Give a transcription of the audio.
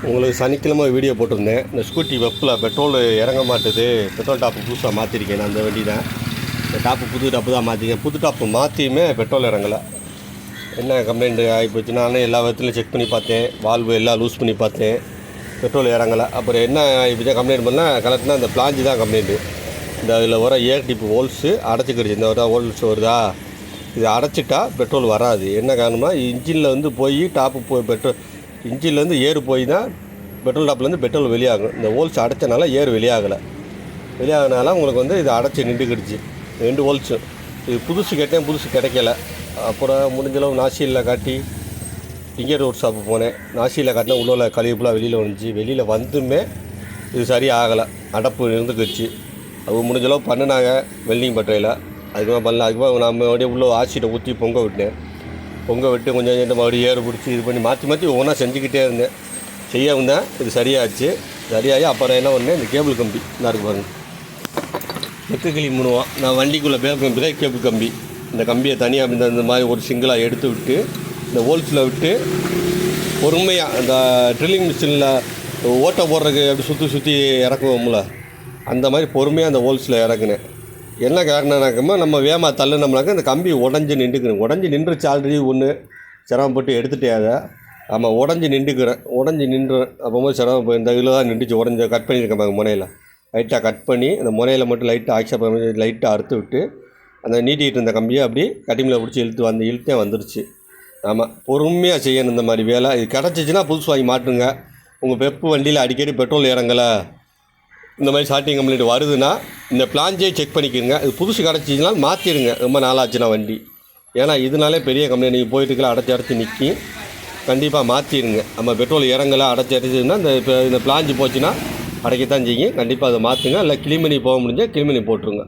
உங்களுக்கு சனிக்கிழமை வீடியோ போட்டிருந்தேன். இந்த ஸ்கூட்டி வெப்பில் பெட்ரோல் இறங்க மாட்டுது, பெட்ரோல் டாப்பு புதுசாக மாற்றிருக்கேன். நான் அந்த வண்டி தான். இந்த டாப்பு புது டாப்பு தான் மாற்றிருக்கேன். புது டாப்பு மாற்றியுமே பெட்ரோல் இறங்கலை. என்ன கம்ப்ளைண்ட் ஆகிப்போச்சு? நானே எல்லா விதத்துலையும் செக் பண்ணி பார்த்தேன், வால்வு எல்லாம் லூஸ் பண்ணி பார்த்தேன், பெட்ரோல் இறங்கலை. அப்புறம் என்ன ஆகிப்போச்சு கம்ப்ளைண்ட் பண்ணால் கலெக்ட்னா இந்த பிளாஞ்சு தான் கம்ப்ளைண்ட்டு. இந்த இதில் வர ஏர் டிப்பு ஹோல்ஸு அடைச்சிக்கிடுச்சு. இந்த வர ஹோல்ஸ் வருதா, இது அடைச்சிட்டா பெட்ரோல் வராது. என்ன காரணமாக இன்ஜினில் வந்து போய் டாப்பு போய் பெட்ரோல் இன்ஜின்லேருந்து ஏர் போய் தான் பெட்ரோல் டாப்லேருந்து பெட்ரோல் வெளியாகும். இந்த ஹோல்ஸ் அடைச்சனால ஏர் வெளியாகனால உங்களுக்கு வந்து இது அடைச்சி நின்றுக்கிடுச்சு 2 ஹோல்ஸு. இது புதுசு கேட்டேன், புதுசு கிடைக்கல. அப்புறம் முடிஞ்சளவு நாசியில் காட்டி டிங்கர் ஒர்க் ஷாப்பு போனேன். நாசியில் காட்டினா உள்ள கழிவுலாம் வெளியில் வந்துச்சு. வெளியில் வந்துமே இது சரியாகலை, அடப்பு இருந்துக்கிடுச்சு. அது முடிஞ்சளவு பண்ணினாங்க வெல்டிங் பட்டறையில். அதுக்கப்புறம் பண்ணல. அதுக்கப்புறம் நான் மறுபடியும் உள்ள ஆசிட்டை ஊற்றி பொங்க விட்டேன். பொங்க விட்டு கொஞ்சம் மறுபடியும் ஏறு பிடிச்சி இது பண்ணி மாற்றி ஒவ்வொன்றா செஞ்சுக்கிட்டே இருந்தேன். செய்ய வந்தேன். இது சரியாச்சு. சரியாகி அப்புறம் என்ன பண்ணேன், இந்த கேபிள் கம்பி நல்லா இருக்கு பாருங்க, நெக்கு கிளி முணுவான். நான் வண்டிக்குள்ளே கேபிள் கம்பி, இந்த கம்பியை தனியாக இந்த மாதிரி ஒரு சிங்கிளாக எடுத்து விட்டு இந்த ஹோல்ஸில் விட்டு பொறுமையாக இந்த ட்ரில்லிங் மிஷினில் ஓட்டை போடுறதுக்கு அப்படி சுற்றி இறக்குவோம்ல, அந்த மாதிரி பொறுமையாக அந்த ஹோல்ஸில் இறக்குனேன். என்ன காரணம்னாக்கமா, நம்ம வேகமாக தள்ளுனோம்னாக்கா இந்த கம்பி உடஞ்சி நின்றுச்சு. ஆல்ரெடி ஒன்று சிரமப்பட்டு எடுத்துகிட்டே அதை ஆமாம் உடஞ்சி நின்றுறேன். அப்போது சிரமம் இந்த இதில் தான் நின்றுச்சு. உடஞ்சி கட் பண்ணியிருக்கேன் பாருங்க, முனையில் லைட்டாக கட் பண்ணி அந்த முனையில் மட்டும் லைட்டாக ஆக்ஷன் லைட்டாக அறுத்து விட்டு அந்த நீட்டிகிட்டு இருந்த கம்பியை அப்படி கட்டிமில் பிடிச்சி இழுத்தே வந்துருச்சு. ஆமாம், பொறுமையாக செய்யணும் இந்த மாதிரி வேலை. இது கிடச்சிச்சின்னா புதுசு வாங்கி மாட்டுங்க. உங்கள் வெப்பு வண்டியில் அடிக்கடி பெட்ரோல் இறங்கலை, இந்த மாதிரி ஸ்டார்டிங் கம்ப்ளைண்ட் வருதுன்னா இந்த பிளாஞ்சே செக் பண்ணிக்கிறங்க. இது புதுசு கிடச்சிச்சின்னா மாற்றிடுங்க. ரொம்ப நாளாச்சுன்னா வண்டி, ஏன்னா இதனாலே பெரிய கம்ப்ளைண்ட். நீங்கள் போயிட்டுக்கலாம் அடைச்சி நிற்கி, கண்டிப்பாக மாற்றிடுங்க. நம்ம பெட்ரோல் இறங்கலை அடைச்சிதுன்னா இந்த பிளாஞ்சு போச்சுன்னா அடைக்கத்தான் செய்யுங்க. கண்டிப்பாக அதை மாற்றுங்க. இல்லை கிளீன் பண்ணி போக முடிஞ்சால் கிளீன் பண்ணி போட்டுருங்க.